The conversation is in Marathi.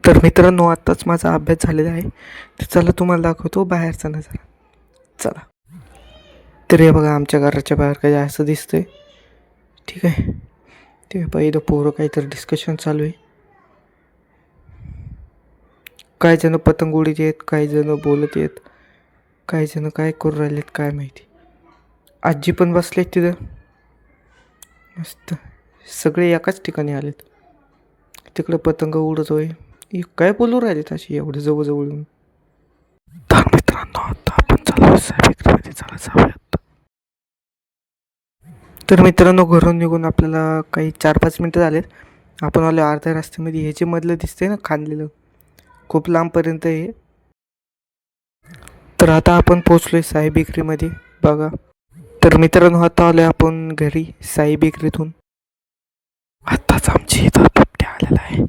तर मित्रांनो, आत्ताच माझा अभ्यास झालेला आहे. तर चला तुम्हाला दाखवतो बाहेरचा नजारा. चला. तर हे बघा, आमच्या घराच्या बाहेर काही असं दिसतंय. ठीक आहे. ते पहिलं पोरं काहीतरी डिस्कशन चालू आहे. काही जण पतंग उडीत आहेत, काही जण बोलत आहेत, काही जण काय करू राहिलेत काय माहिती. आजी पण बसलेत तिथं. मस्त. सगळे एकाच ठिकाणी आलेत. तिकडे पतंग उडतोय. काय बोलू राहिलेत अशी एवढे जवळजवळ येऊन. तर मित्रांनो, आता आपण चालू सावित्रीमध्ये, चला जाऊयात. तर मित्रांनो, घरून निघून आपल्याला काही 4-5 मिनटं झालेत. आपण आलो अर्ध्या रस्त्यामध्ये. हे जे मधलं दिसतंय ना खांदलेलं, खूप लांबपर्यंत आहे. तर आता आपण पोचलोय साई बेकरीमध्ये बघा. तर मित्रांनो, आता आलोय आपण घरी साई बेकरीतून. आत्ताच आमची इथं बिबट्या आलेला आहे.